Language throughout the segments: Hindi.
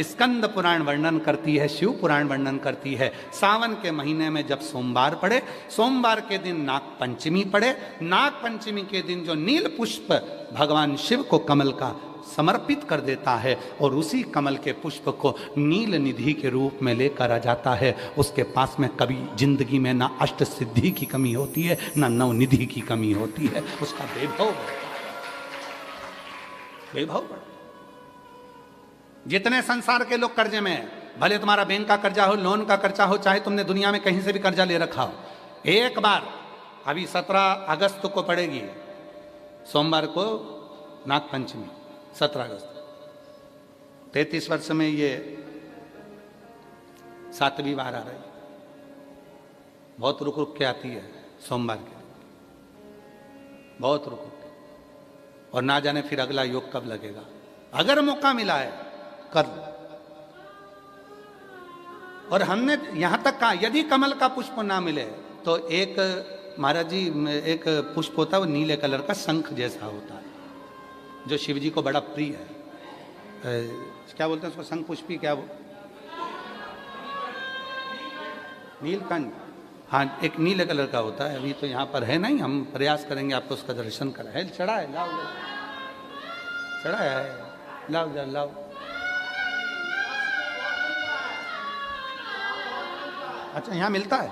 स्कंद पुराण वर्णन करती है, शिव पुराण वर्णन करती है। सावन के महीने में जब सोमवार पड़े, सोमवार के दिन नाग पंचमी पड़े, नाग पंचमी के दिन जो नील पुष्प भगवान शिव को कमल का समर्पित कर देता है और उसी कमल के पुष्प को नील निधि के रूप में लेकर आ जाता है, उसके पास में कभी जिंदगी में ना अष्ट सिद्धि की कमी होती है, ना नवनिधि की कमी होती है। उसका वैभव वैभव जितने संसार के लोग कर्जे में हैं, भले तुम्हारा बैंक का कर्जा हो, लोन का कर्जा हो, चाहे तुमने दुनिया में कहीं से भी कर्जा ले रखा हो, एक बार अभी 17 अगस्त को पड़ेगी, सोमवार को नाग पंचमी 17 अगस्त, 33 वर्ष में ये 7वीं बार आ रही, बहुत रुक रुक के आती है सोमवार के, बहुत रुक रुक के, और ना जाने फिर अगला योग कब लगेगा। अगर मौका मिला है कर लो। और हमने यहां तक कहा यदि कमल का पुष्प ना मिले तो एक महाराज जी एक पुष्प होता है, वो नीले कलर का शंख जैसा होता है, जो शिव जी को बड़ा प्रिय है। क्या बोलते हैं उसको, शंख पुष्पी, क्या वो नीलकंठ, हाँ एक नीले कलर का होता है। अभी तो यहाँ पर है नहीं, हम प्रयास करेंगे आपको उसका दर्शन करा है। चढ़ा है, लाओ चढ़ा है, लाओ जा लाओ। अच्छा यहाँ मिलता है,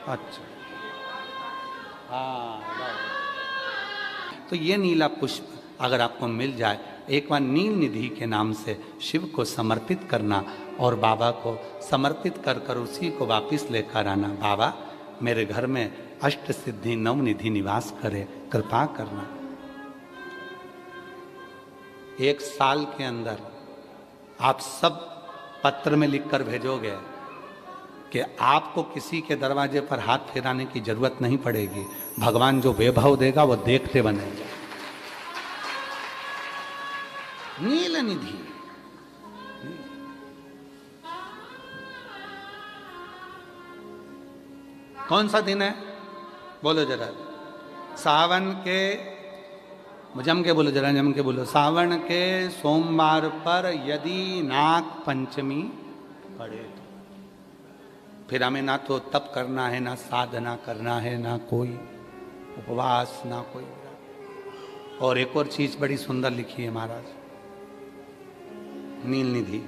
अच्छा हाँ लाओ। तो ये नीला पुष्प अगर आपको मिल जाए, एक बार नील निधि के नाम से शिव को समर्पित करना और बाबा को समर्पित कर कर उसी को वापस लेकर आना। बाबा मेरे घर में अष्ट सिद्धि नव निधि निवास करे, कृपा करना। 1 साल के अंदर आप सब पत्र में लिखकर भेजोगे कि आपको किसी के दरवाजे पर हाथ फेराने की जरूरत नहीं पड़ेगी, भगवान जो वैभव देगा वो देखते बनेगा। नील निधि, कौन सा दिन है बोलो जरा, सावन के, जम के बोलो जरा, जम के बोलो। सावन के सोमवार पर यदि नाग पंचमी पड़े तो फिर हमें ना तो तप करना है, ना साधना करना है, ना कोई उपवास, ना कोई। और एक और चीज बड़ी सुंदर लिखी है महाराज, नील निधि,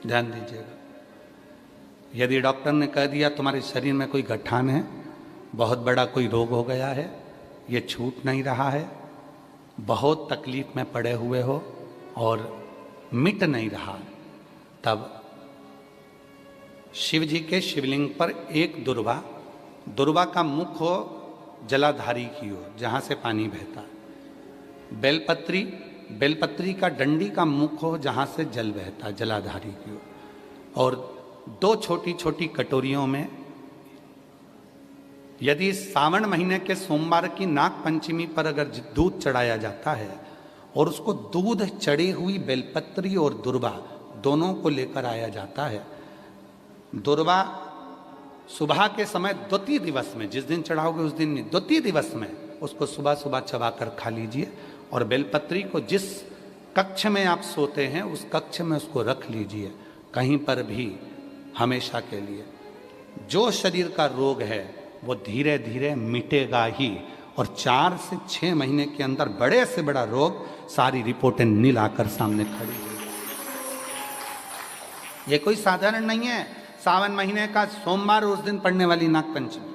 ध्यान दीजिएगा। यदि डॉक्टर ने कह दिया तुम्हारे शरीर में कोई गठान है, बहुत बड़ा कोई रोग हो गया है, ये छूट नहीं रहा है, बहुत तकलीफ में पड़े हुए हो और मिट नहीं रहा, तब शिव जी के शिवलिंग पर एक दुर्वा, दुर्वा का मुख हो जलाधारी की ओर जहाँ से पानी बहता, बेलपत्री, बेलपत्री का डंडी का मुख हो जहाँ से जल बहता जलाधारी की ओर, और 2 छोटी छोटी कटोरियों में यदि सावन महीने के सोमवार की नाग पंचमी पर अगर दूध चढ़ाया जाता है और उसको दूध चढ़ी हुई बेलपत्री और दुर्वा दोनों को लेकर आया जाता है, दुर्वा सुबह के समय द्वितीय दिवस में, जिस दिन चढ़ाओगे उस दिन नहीं, द्वितीय दिवस में उसको सुबह सुबह चबाकर खा लीजिए, और बेलपत्री को जिस कक्ष में आप सोते हैं उस कक्ष में उसको रख लीजिए, कहीं पर भी हमेशा के लिए। जो शरीर का रोग है वो धीरे धीरे मिटेगा ही, और 4 से 6 महीने के अंदर बड़े से बड़ा रोग सारी रिपोर्टें नील आकर सामने खड़ी हुई। ये कोई साधारण नहीं है, सावन महीने का सोमवार उस दिन पड़ने वाली नाग पंचमी,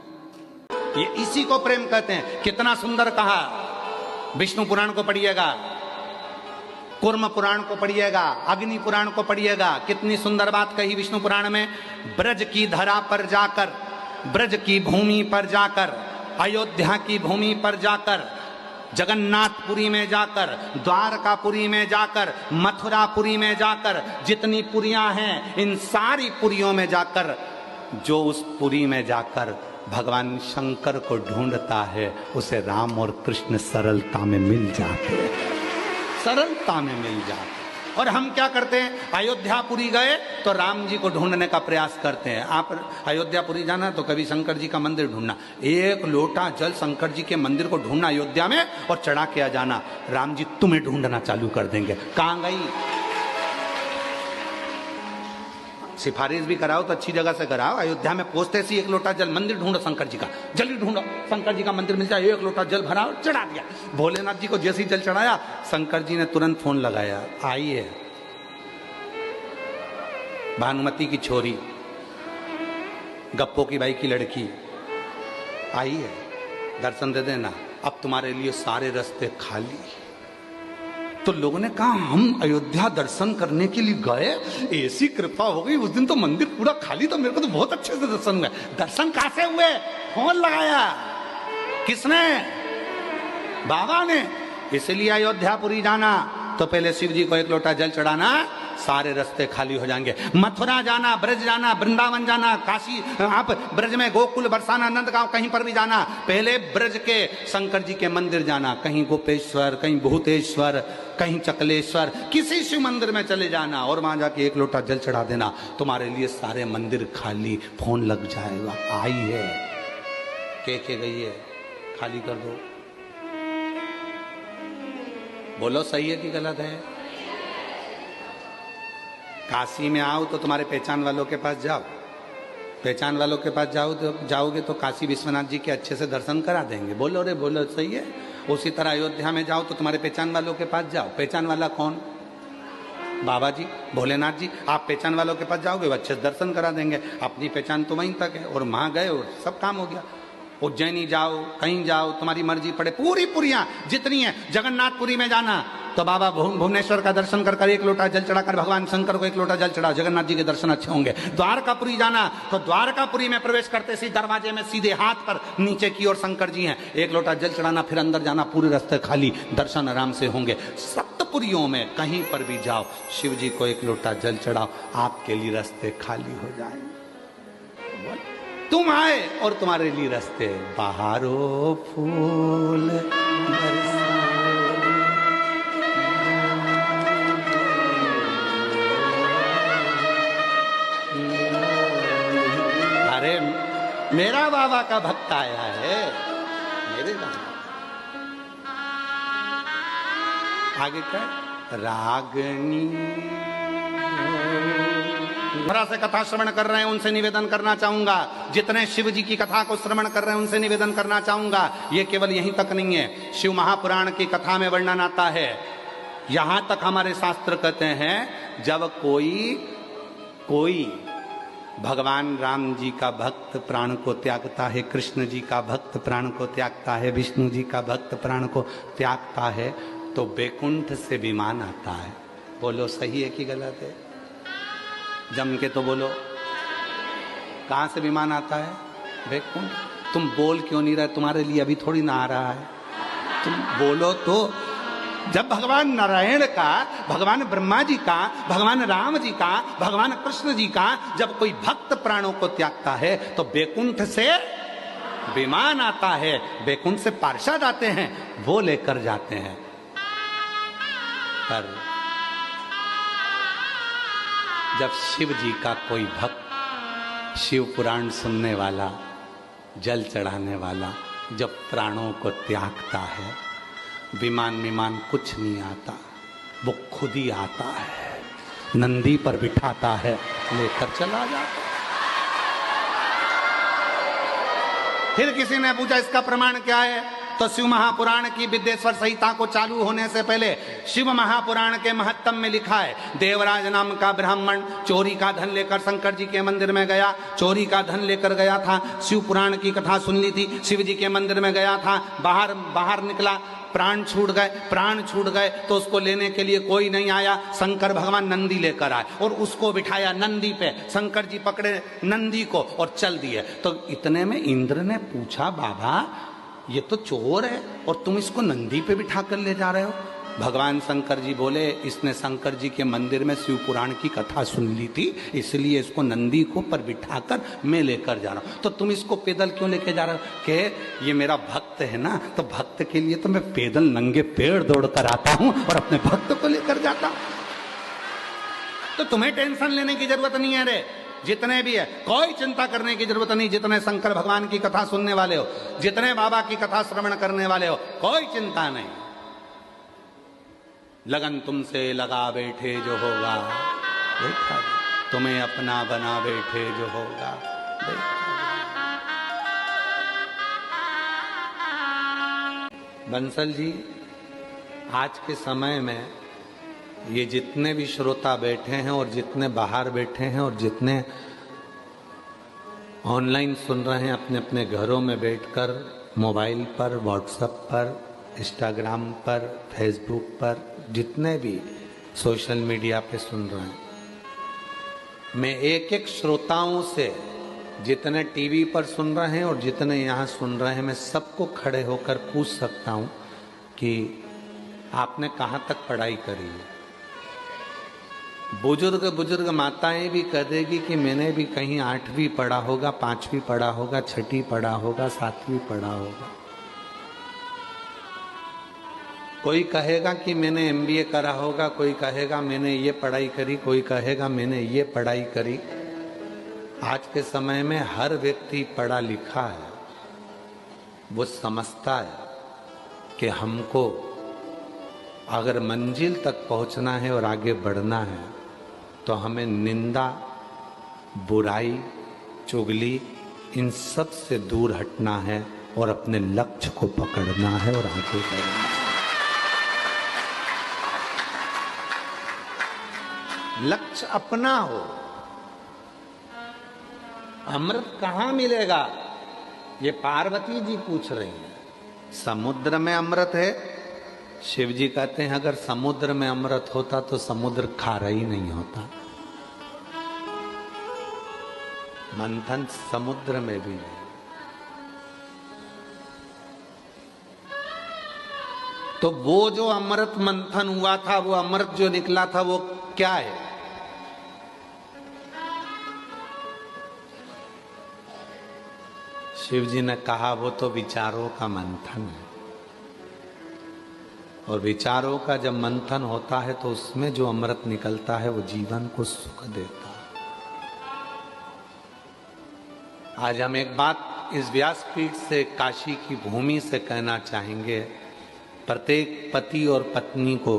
ये इसी को प्रेम कहते हैं। कितना सुंदर कहा, विष्णु पुराण को पढ़िएगा, कूर्म पुराण को पढ़िएगा, अग्नि पुराण को पढ़िएगा, कितनी सुंदर बात कही विष्णु पुराण में। ब्रज की धरा पर जाकर, ब्रज की भूमि पर जाकर, अयोध्या की भूमि पर जाकर, जगन्नाथपुरी में जाकर, द्वारकापुरी में जाकर, मथुरापुरी में जाकर, जितनी पुरियां हैं इन सारी पुरियों में जाकर, जो उस पुरी में जाकर भगवान शंकर को ढूंढता है उसे राम और कृष्ण सरलता में मिल जाते हैं, सरलता में मिल जाते। और हम क्या करते हैं, अयोध्यापुरी गए तो राम जी को ढूंढने का प्रयास करते हैं। आप अयोध्यापुरी जाना तो कभी शंकर जी का मंदिर ढूंढना, एक लोटा जल शंकर जी के मंदिर को ढूंढना अयोध्या में और चढ़ा के आ जाना, राम जी तुम्हें ढूंढना चालू कर देंगे। कहां गई? सिफारिश भी कराओ तो अच्छी जगह से कराओ। अयोध्या में पहुंचते सी एक लोटा जल, मंदिर ढूंढो शंकर जी का, जल्दी ढूंढो शंकर जी का मंदिर मिल जाए, एक लोटा जल भराओ, चढ़ा दिया। भोलेनाथ जी को जैसे ही जल चढ़ाया, शंकर जी ने तुरंत फोन लगाया, आई है भानुमति की छोरी, गप्पो की भाई की लड़की आई है, दर्शन दे देना, अब तुम्हारे लिए सारे रास्ते खाली। तो लोगों ने कहा हम अयोध्या दर्शन करने के लिए गए, ऐसी कृपा हो गई, उस दिन तो मंदिर पूरा खाली था, मेरे को तो बहुत अच्छे से दर्शन हुए। दर्शन कहां से हुए? फोन लगाया किसने? बाबा ने। इसलिए अयोध्यापुरी जाना तो पहले शिव जी को एक लोटा जल चढ़ाना, सारे रास्ते खाली हो जाएंगे। मथुरा जाना, ब्रज जाना, वृंदावन जाना, काशी, आप ब्रज में गोकुल, बरसाना, नंदगांव, कहीं पर भी जाना, पहले ब्रज के शंकर जी के मंदिर जाना, कहीं गोपेश्वर, कहीं भूतेश्वर, कहीं चकलेश्वर, किसी शिव मंदिर में चले जाना और वहां जाके एक लोटा जल चढ़ा देना, तुम्हारे लिए सारे मंदिर खाली। फोन लग जाएगा, आई है, के गई है, खाली कर दो। बोलो सही है कि गलत है? काशी में आओ तो तुम्हारे पहचान वालों के पास जाओ, पहचान वालों के पास जाओगे तो काशी विश्वनाथ जी के अच्छे से दर्शन करा देंगे। बोलो रे बोलो, सही है। उसी तरह अयोध्या में जाओ तो तुम्हारे पहचान वालों के पास जाओ। पहचान वाला कौन? बाबा जी, भोलेनाथ जी। आप पहचान वालों के पास जाओगे, वो अच्छे से दर्शन करा देंगे। अपनी पहचान तो वहीं तक है, और वहां गए और सब काम हो गया। उज्जैनी जाओ, कहीं जाओ, तुम्हारी मर्जी पड़े, पूरी पुरियां जितनी है। जगन्नाथपुरी में जाना तो बाबा भुवनेश्वर का दर्शन कर एक लोटा जल चढ़ाकर भगवान शंकर को एक लोटा जल चढ़ाओ, जगन्नाथ जी के दर्शन अच्छे होंगे। द्वारकापुरी जाना तो द्वारकापुरी में प्रवेश करते सी दरवाजे में सीधे हाथ पर नीचे की ओर शंकर जी हैं, एक लोटा जल चढ़ाना, फिर अंदर जाना, पूरे रास्ते खाली, दर्शन आराम से होंगे। सप्तपुरियों में कहीं पर भी जाओ, शिव जी को एक लोटा जल चढ़ाओ, आपके लिए रास्ते खाली हो जाएंगे। तुम आए और तुम्हारे लिए रास्ते बहारो फूल अरे मेरा बाबा का भक्त आया है, मेरे बाबा। आगे क्या? रागनी से कथा श्रवण कर रहे हैं उनसे निवेदन करना चाहूंगा, जितने शिव जी की कथा को श्रवण कर रहे हैं उनसे निवेदन करना चाहूंगा, ये केवल यहीं तक नहीं है। शिव महापुराण की कथा में वर्णन आता है, यहां तक हमारे शास्त्र कहते हैं, जब कोई भगवान राम जी का भक्त प्राण को त्यागता है, कृष्ण जी का भक्त प्राण को त्यागता है, विष्णु जी का भक्त प्राण को त्यागता है, तो बैकुंठ से विमान आता है। बोलो सही है कि गलत है? जम के तो बोलो, कहां से विमान आता है? बैकुंठ। तुम बोल क्यों नहीं रहे? तुम्हारे लिए अभी थोड़ी ना आ रहा है, तुम बोलो तो। जब भगवान नारायण का, भगवान ब्रह्मा जी का, भगवान राम जी का, भगवान कृष्ण जी का जब कोई भक्त प्राणों को त्यागता है तो बैकुंठ से विमान आता है, बैकुंठ से पार्षद आते हैं, वो लेकर जाते हैं। पर जब शिव जी का कोई भक्त, शिव पुराण सुनने वाला, जल चढ़ाने वाला जब प्राणों को त्यागता है, विमान कुछ नहीं आता, वो खुद ही आता है, नंदी पर बिठाता है, लेकर चला जाता। फिर किसी ने पूछा इसका प्रमाण क्या है? तो शिव महापुराण की विद्येश्वर संहिता को चालू होने से पहले शिव महापुराण के महत्तम में लिखा है, देवराज नाम का ब्राह्मण चोरी का धन लेकर शंकर जी के मंदिर में गया, चोरी का धन लेकर गया था, शिव पुराण की कथा सुन ली थी, शिव जी के मंदिर में गया था, बाहर निकला, प्राण छूट गए तो उसको लेने के लिए कोई नहीं आया, शंकर भगवान नंदी लेकर आए और उसको बिठाया नंदी पे, शंकर जी पकड़े नंदी को और चल दिए। तो इतने में इंद्र ने पूछा, बाबा ये तो चोर है और तुम इसको नंदी पे बिठा कर ले जा रहे हो? भगवान शंकर जी बोले, इसने शंकर जी के मंदिर में शिव पुराण की कथा सुन ली थी, इसलिए इसको नंदी को पर बिठाकर मैं लेकर जा रहा हूं। तो तुम इसको पैदल क्यों लेके जा रहे हो? के ये मेरा भक्त है ना, तो भक्त के लिए तो मैं पैदल नंगे पेड़ दौड़ कर आता हूं और अपने भक्त को लेकर जाता हूं। तो तुम्हें टेंशन लेने की जरूरत नहीं है रे। जितने भी है कोई चिंता करने की जरूरत नहीं। जितने शंकर भगवान की कथा सुनने वाले हो, जितने बाबा की कथा श्रवण करने वाले हो, कोई चिंता नहीं। लगन तुमसे लगा बैठे जो होगा देखा, तुम्हें अपना बना बैठे जो होगा देखा। बंसल जी, आज के समय में ये जितने भी श्रोता बैठे हैं और जितने बाहर बैठे हैं और जितने ऑनलाइन सुन रहे हैं अपने अपने घरों में बैठकर, मोबाइल पर, व्हाट्सएप पर, इंस्टाग्राम पर, फेसबुक पर, जितने भी सोशल मीडिया पे सुन रहे हैं, मैं एक एक श्रोताओं से, जितने टीवी पर सुन रहे हैं और जितने यहाँ सुन रहे हैं, मैं सबको खड़े होकर पूछ सकता हूँ कि आपने कहाँ तक पढ़ाई करी है। बुजुर्ग माताएं भी कह देगी कि मैंने भी कहीं 8वीं पढ़ा होगा, 5वीं पढ़ा होगा, 6ठी पढ़ा होगा, 7वीं पढ़ा होगा। कोई कहेगा कि मैंने MBA करा होगा, कोई कहेगा मैंने ये पढ़ाई करी, कोई कहेगा मैंने ये पढ़ाई करी। आज के समय में हर व्यक्ति पढ़ा लिखा है, वो समझता है कि हमको अगर मंजिल तक पहुंचना है और आगे बढ़ना है तो हमें निंदा, बुराई, चुगली, इन सब से दूर हटना है और अपने लक्ष्य को पकड़ना है और आगे बढ़ना है। लक्ष्य अपना हो। अमृत कहाँ मिलेगा, ये पार्वती जी पूछ रही हैं। समुद्र में अमृत है। शिव जी कहते हैं अगर समुद्र में अमृत होता तो समुद्र खारा ही नहीं होता। मंथन समुद्र में भी नहीं। तो वो जो अमृत मंथन हुआ था, वो अमृत जो निकला था, वो क्या है? शिव जी ने कहा वो तो विचारों का मंथन है। और विचारों का जब मंथन होता है तो उसमें जो अमृत निकलता है वो जीवन को सुख देता है। आज हम एक बात इस व्यासपीठ से, काशी की भूमि से कहना चाहेंगे। प्रत्येक पति और पत्नी को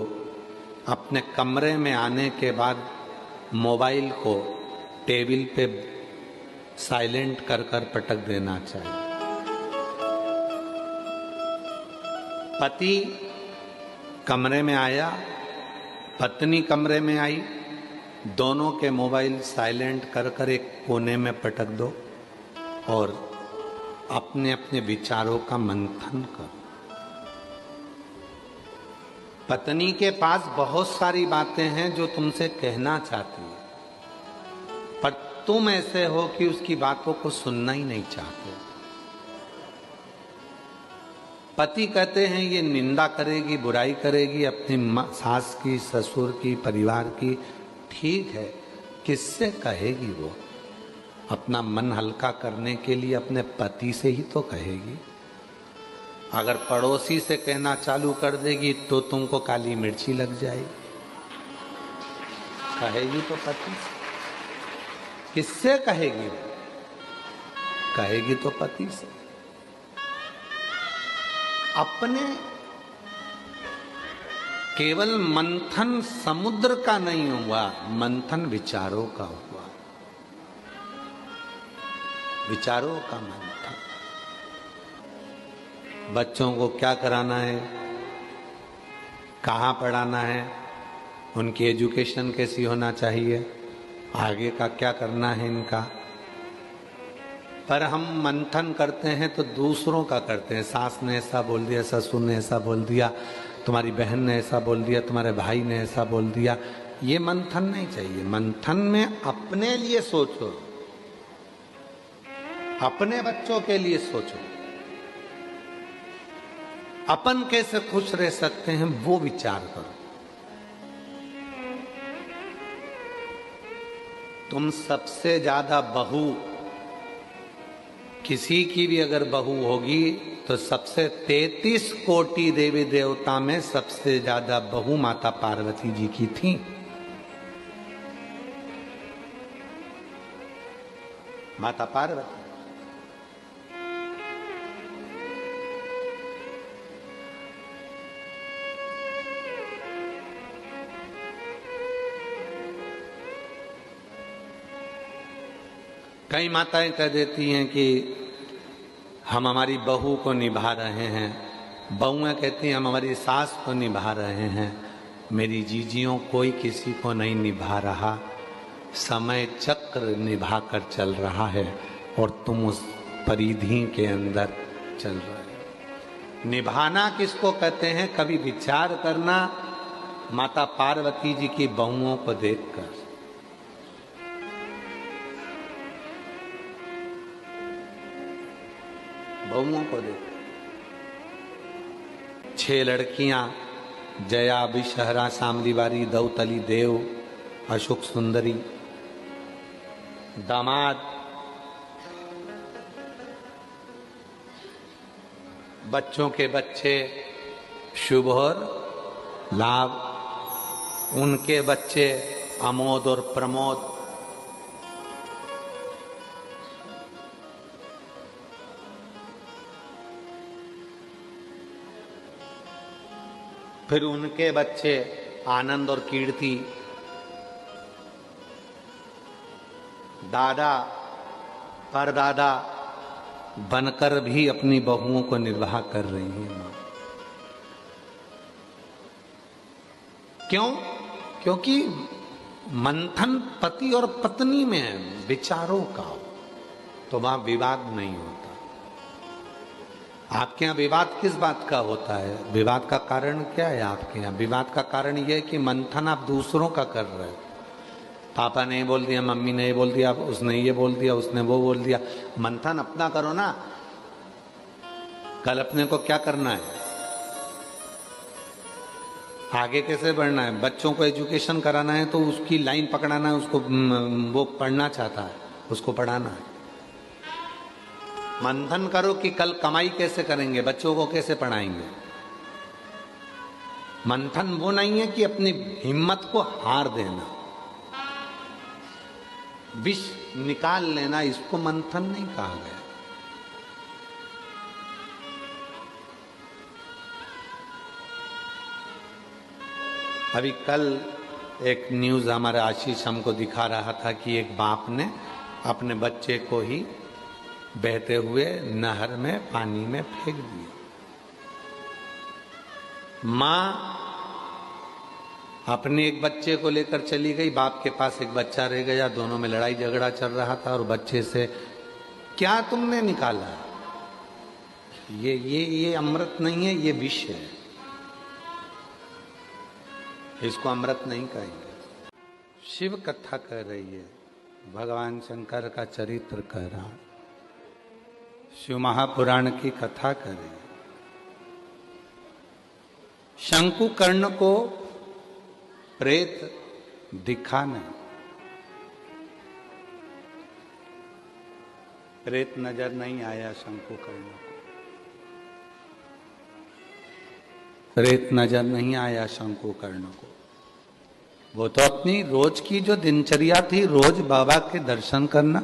अपने कमरे में आने के बाद मोबाइल को टेबल पे साइलेंट कर कर पटक देना चाहिए। पति कमरे में आया, पत्नी कमरे में आई, दोनों के मोबाइल साइलेंट कर कर एक कोने में पटक दो और अपने अपने विचारों का मंथन करो। पत्नी के पास बहुत सारी बातें हैं जो तुमसे कहना चाहती है, पर तुम ऐसे हो कि उसकी बातों को सुनना ही नहीं चाहते। पति कहते हैं ये निंदा करेगी, बुराई करेगी अपनी सास की, ससुर की, परिवार की। ठीक है, किससे कहेगी वो? अपना मन हल्का करने के लिए अपने पति से ही तो कहेगी। अगर पड़ोसी से कहना चालू कर देगी तो तुमको काली मिर्ची लग जाएगी। कहेगी तो पति से। किससे कहेगी? कहेगी तो पति से। अपने केवल मंथन समुद्र का नहीं हुआ, मंथन विचारों का हुआ। विचारों का मंथन। बच्चों को क्या कराना है, कहाँ पढ़ाना है, उनकी एजुकेशन कैसी होना चाहिए, आगे का क्या करना है इनका। पर हम मंथन करते हैं तो दूसरों का करते हैं। सास ने ऐसा बोल दिया, ससुर ने ऐसा बोल दिया, तुम्हारी बहन ने ऐसा बोल दिया, तुम्हारे भाई ने ऐसा बोल दिया। ये मंथन नहीं चाहिए। मंथन में अपने लिए सोचो, अपने बच्चों के लिए सोचो, अपन कैसे खुश रह सकते हैं वो विचार करो। तुम सबसे ज्यादा बहू, किसी की भी अगर बहू होगी तो सबसे 33 कोटि देवी देवता में सबसे ज्यादा बहू माता पार्वती जी की थी। माता पार्वती। कई माताएं कह देती हैं कि हम हमारी बहू को निभा रहे हैं, बहुएं कहती हैं हम हमारी सास को निभा रहे हैं। मेरी जीजियों, कोई किसी को नहीं निभा रहा, समय चक्र निभा कर चल रहा है और तुम उस परिधि के अंदर चल रहे हो। निभाना किसको कहते हैं, कभी विचार करना माता पार्वती जी की बहुओं को देखकर। बहुओं को देख, 6 लड़कियां, जया, विषहरा, शामलीवारी, दौतली, देव, अशोक सुंदरी, दामाद, बच्चों के बच्चे शुभ और लाभ, उनके बच्चे अमोद और प्रमोद, फिर उनके बच्चे आनंद और कीर्ति, दादा परदादा बनकर भी अपनी बहुओं को निर्वाह कर रही है मां। क्यों? क्योंकि मंथन पति और पत्नी में है, विचारों का, तो वहां विवाद नहीं होता। आपके यहाँ विवाद किस बात का होता है? विवाद का कारण क्या है आपके यहाँ? विवाद का कारण यह है कि मंथन आप दूसरों का कर रहे हो। पापा ने ये बोल दिया, मम्मी ने ये बोल दिया, उसने ये बोल दिया, उसने वो बोल दिया। मंथन अपना करो ना। कल अपने को क्या करना है, आगे कैसे बढ़ना है, बच्चों को एजुकेशन कराना है तो उसकी लाइन पकड़ाना है, उसको वो पढ़ना चाहता है, उसको पढ़ाना है। मंथन करो कि कल कमाई कैसे करेंगे, बच्चों को कैसे पढ़ाएंगे। मंथन वो नहीं है कि अपनी हिम्मत को हार देना, विष निकाल लेना, इसको मंथन नहीं कहा गया। अभी कल एक न्यूज हमारे आशीष हमको दिखा रहा था कि एक बाप ने अपने बच्चे को ही बहते हुए नहर में, पानी में फेंक दिया। मां अपने एक बच्चे को लेकर चली गई, बाप के पास एक बच्चा रह गया, दोनों में लड़ाई झगड़ा चल रहा था और बच्चे से क्या तुमने निकाला, ये अमृत नहीं है, ये विष है, इसको अमृत नहीं कहेंगे। शिव कथा कह रही है, भगवान शंकर का चरित्र कह रहा, शिव महापुराण की कथा कर रही है। शंकुकर्ण को प्रेत दिखा नहीं, प्रेत नजर नहीं आया शंकुकर्ण को, प्रेत नजर नहीं आया शंकुकर्ण को। वो तो अपनी रोज की जो दिनचर्या थी, रोज बाबा के दर्शन करना,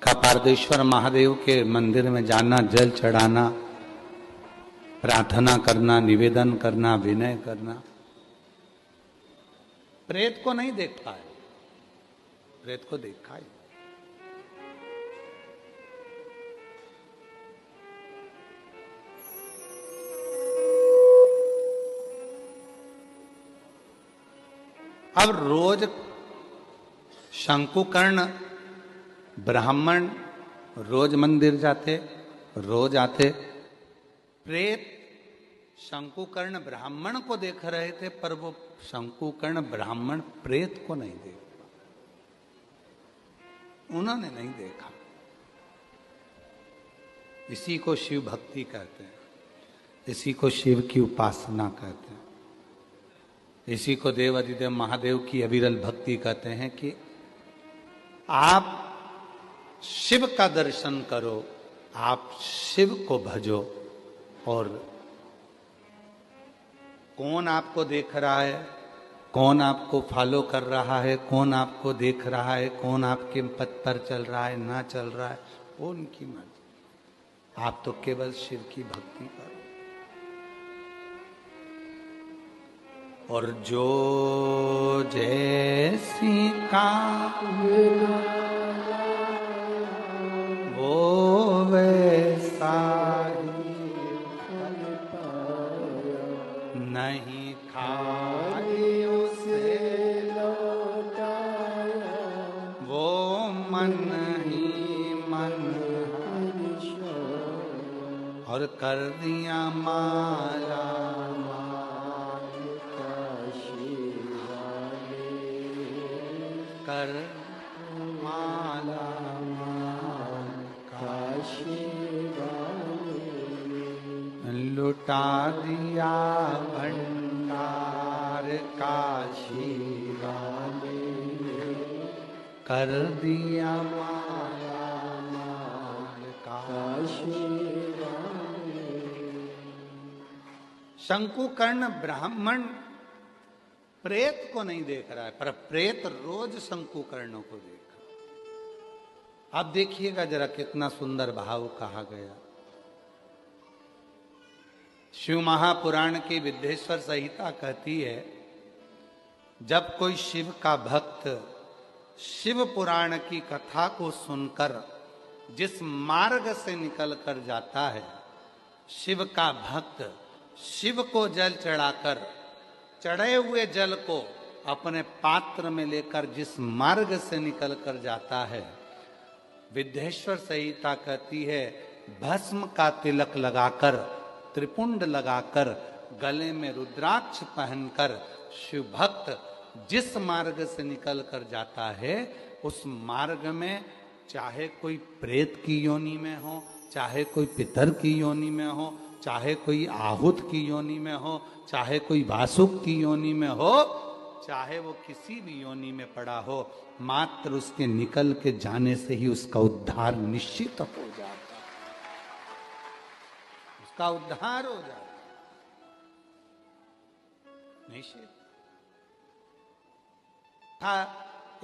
कपारदेश्वर महादेव के मंदिर में जाना, जल चढ़ाना, प्रार्थना करना, निवेदन करना, विनय करना। प्रेत को नहीं देख पाए, प्रेत को देखा ही। अब रोज शंकुकर्ण ब्राह्मण रोज मंदिर जाते, रोज आते, प्रेत शंकुकर्ण ब्राह्मण को देख रहे थे, पर वो शंकुकर्ण ब्राह्मण प्रेत को नहीं देख पा, उन्होंने नहीं देखा। इसी को शिव भक्ति कहते हैं, इसी को शिव की उपासना कहते हैं, इसी को देव अधिदेव महादेव की अविरल भक्ति कहते हैं कि आप शिव का दर्शन करो, आप शिव को भजो। और कौन आपको देख रहा है? कौन आपको फॉलो कर रहा है, कौन आपको देख रहा है, कौन आपके पथ पर चल रहा है, ना चल रहा है, वो उनकी मर्जी। आप तो केवल शिव की भक्ति करो। और जो जैसी का वो वैसा ही नहीं खाई उसे वो मन ही मन और कर दिया माला कर माला लुटा दिया भंडार काशी वाले कर दिया माला माल काशी वाले। शंकुकर्ण ब्राह्मण प्रेत को नहीं देख रहा है, पर प्रेत रोज शंकुकर्ण को देख रहा। अब देखिएगा जरा कितना सुंदर भाव कहा गया। शिव महापुराण की विद्येश्वर संहिता कहती है, जब कोई शिव का भक्त शिव पुराण की कथा को सुनकर जिस मार्ग से निकल कर जाता है, शिव का भक्त शिव को जल चढ़ाकर चढ़े हुए जल को अपने पात्र में लेकर जिस मार्ग से निकल कर जाता है, विद्येश्वर संहिता कहती है भस्म का तिलक लगाकर, त्रिपुंड लगाकर, गले में रुद्राक्ष पहनकर शिव भक्त जिस मार्ग से निकल कर जाता है, उस मार्ग में चाहे कोई प्रेत की योनि में हो, चाहे कोई पितर की योनि में हो, चाहे कोई आहूत की योनि में हो, चाहे कोई वासुक की योनि में हो, चाहे वो किसी भी योनि में पड़ा हो, मात्र उसके निकल के जाने से ही उसका उद्धार निश्चित हो जाता है, उसका उद्धार हो जाता निश्चित। था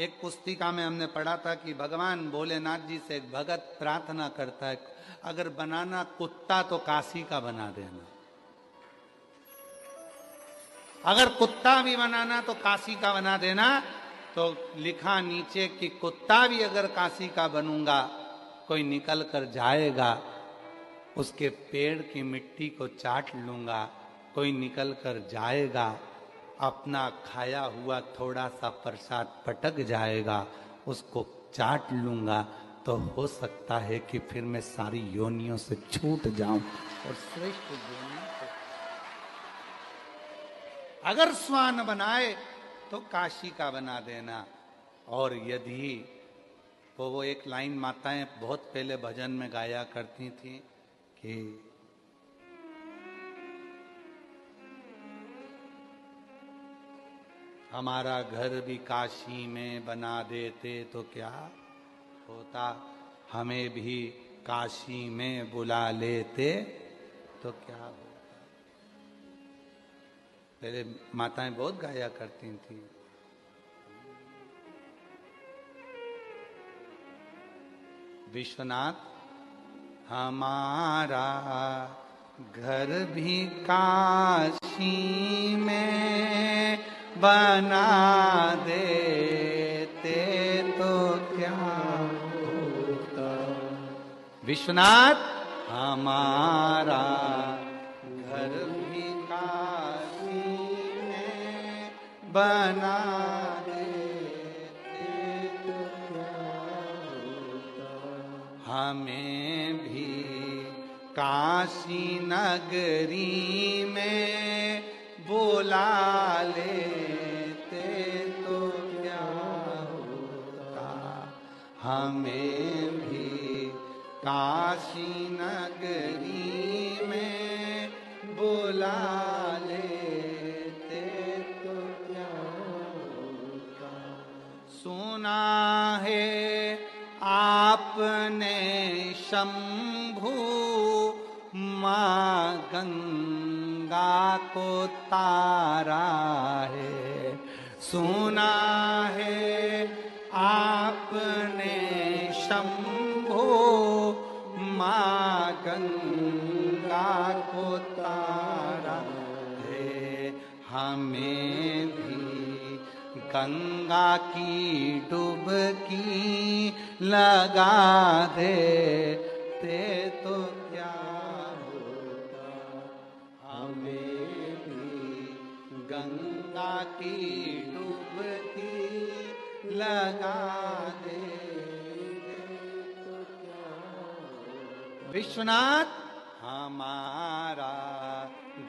एक पुस्तिका में हमने पढ़ा था कि भगवान भोलेनाथ जी से एक भगत प्रार्थना करता है, अगर बनाना कुत्ता तो काशी का बना देना, अगर कुत्ता भी बनाना तो काशी का बना देना। तो लिखा नीचे कि कुत्ता भी अगर काशी का बनूंगा, कोई निकल कर जाएगा, उसके पेड़ की मिट्टी को चाट लूंगा, कोई निकल कर जाएगा, अपना खाया हुआ थोड़ा सा प्रसाद पटक जाएगा, उसको चाट लूंगा, तो हो सकता है कि फिर मैं सारी योनियों से छूट जाऊं और श्रेष्ठ योनि को अगर स्वान बनाए तो काशी का बना देना। और यदि वो एक लाइन माताएं बहुत पहले भजन में गाया करती थी कि हमारा घर भी काशी में बना देते तो क्या होता, हमें भी काशी में बुला लेते तो क्या होता। पहले माताएं बहुत गाया करती थी। विश्वनाथ हमारा घर भी काशी में बना देते तो क्या होता। विश्वनाथ हमारा घर भी काशी में बना देते तो क्या होता। हमें भी काशी नगरी में बुला लेते तो क्या होता। हमें भी काशी नगरी में बुला लेते तो क्या होता। सुना है आपने शंभू माँ गंगा को तारा है, सुना है आपने शंभो माँ गंगा को तारा है, हमें भी गंगा की डुबकी लगा देते तो क्या होता, हमें भी गंगा की डुबकी लगा देते तो क्या होता। विश्वनाथ हमारा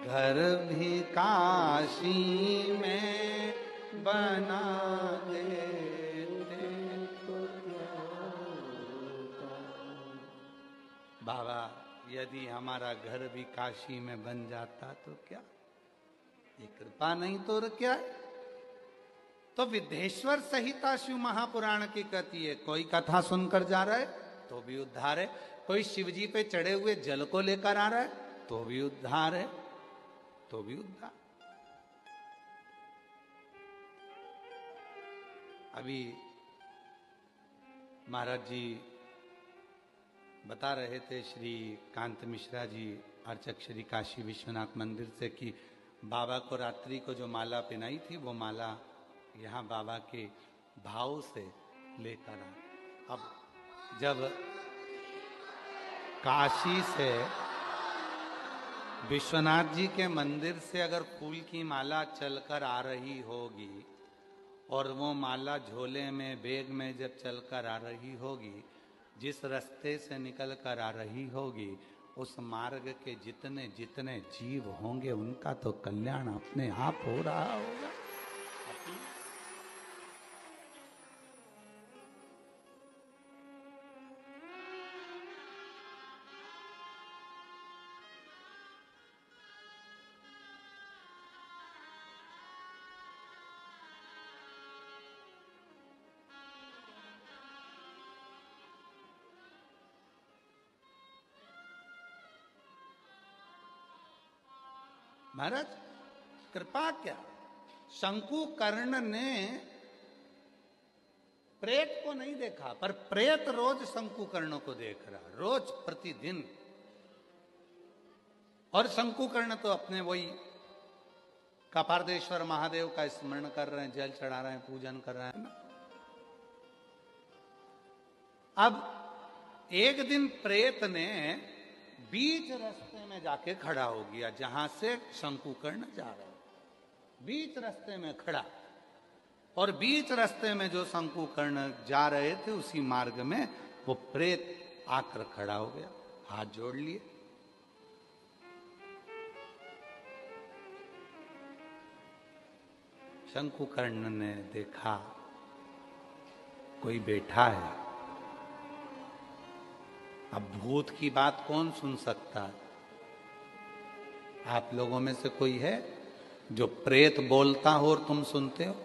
घर भी काशी में बना देते तो क्या होता। बाबा यदि हमारा घर भी काशी में बन जाता तो क्या, ये कृपा नहीं तो और क्या है। तो विद्धेश्वर संहिता शिव महापुराण की कहती है, कोई कथा सुनकर जा रहा है तो भी उद्धार है, कोई शिव जी पे चढ़े हुए जल को लेकर आ रहा है तो भी उद्धार है, तो भी उद्धार। अभी महाराज जी बता रहे थे, श्री कांत मिश्रा जी अर्चक श्री काशी विश्वनाथ मंदिर से, कि बाबा को रात्रि को जो माला पहनाई थी वो माला यहाँ बाबा के भाव से लेकर आ। अब जब काशी से विश्वनाथ जी के मंदिर से अगर फूल की माला चलकर आ रही होगी और वो माला झोले में बैग में जब चलकर आ रही होगी, जिस रास्ते से निकल कर आ रही होगी, उस मार्ग के जितने जितने जीव होंगे उनका तो कल्याण अपने आप हो रहा होगा। महाराज कृपा क्या, शंकुकर्ण ने प्रेत को नहीं देखा, पर प्रेत रोज शंकुकर्ण को देख रहा, रोज प्रतिदिन। और शंकुकर्ण तो अपने वही कपार्देश्वर महादेव का स्मरण कर रहे हैं, जल चढ़ा रहे हैं, पूजन कर रहे हैं ना। अब एक दिन प्रेत ने बीच रास्ते में जाके खड़ा हो गया, जहां से शंकुकर्ण जा रहा है, बीच रास्ते में खड़ा। और बीच रास्ते में जो शंकुकर्ण जा रहे थे उसी मार्ग में वो प्रेत आकर खड़ा हो गया, हाथ जोड़ लिए। शंकुकर्ण ने देखा कोई बैठा है। अब भूत की बात कौन सुन सकता है? आप लोगों में से कोई है जो प्रेत बोलता हो और तुम सुनते हो,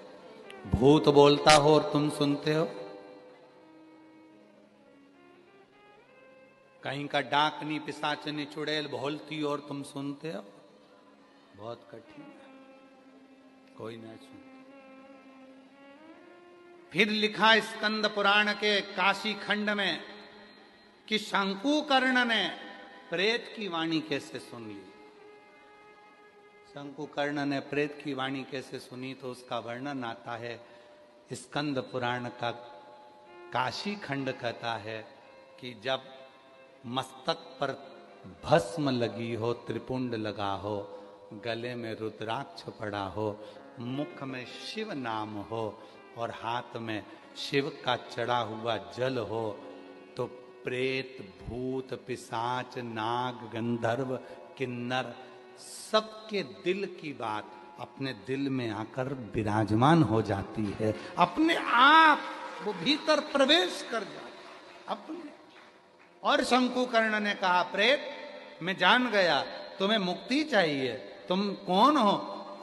भूत बोलता हो और तुम सुनते हो? कहीं का डाकनी पिशाचनी चुड़ैल बोलती हो और तुम सुनते हो? बहुत कठिन है, कोई नहीं सुनता। फिर लिखा स्कंद पुराण के काशी खंड में कि शंकुकर्ण ने प्रेत की वाणी कैसे सुन ली। शंकुकर्ण ने प्रेत की वाणी कैसे सुनी, तो उसका वर्णन आता है स्कंद पुराण का काशी खंड कहता है कि जब मस्तक पर भस्म लगी हो, त्रिपुंड लगा हो, गले में रुद्राक्ष पड़ा हो, मुख में शिव नाम हो और हाथ में शिव का चढ़ा हुआ जल हो, तो प्रेत, भूत, पिशाच, नाग, गंधर्व, किन्नर सबके दिल की बात अपने दिल में आकर विराजमान हो जाती है, अपने आप वो भीतर प्रवेश कर जाती अपने। और शंकुकर्ण ने कहा, प्रेत मैं जान गया तुम्हें मुक्ति चाहिए, तुम कौन हो,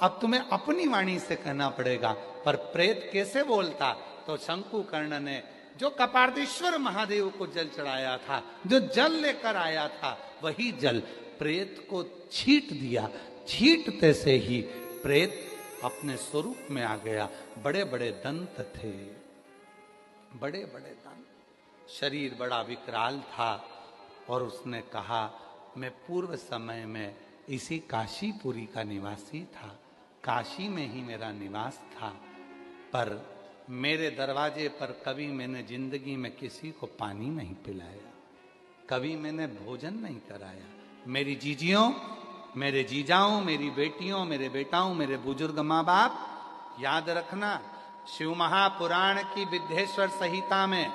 अब तुम्हें अपनी वाणी से कहना पड़ेगा। पर प्रेत कैसे बोलता? तो शंकुकर्ण ने जो कपार्देश्वर महादेव को जल चढ़ाया था, जो जल लेकर आया था, वही जल प्रेत को छीट दिया। छीटते से ही प्रेत अपने स्वरूप में आ गया। बड़े बड़े दंत थे, बड़े बड़े दंत, शरीर बड़ा विकराल था। और उसने कहा मैं पूर्व समय में इसी काशीपुरी का निवासी था, काशी में ही मेरा निवास था, पर मेरे दरवाजे पर कभी मैंने जिंदगी में किसी को पानी नहीं पिलाया, कभी मैंने भोजन नहीं कराया। मेरी जीजियों, मेरे जीजाओं, मेरी बेटियों, मेरे बेटाओं, मेरे बुजुर्ग माँ बाप, याद रखना शिव महापुराण की विद्येश्वर संहिता में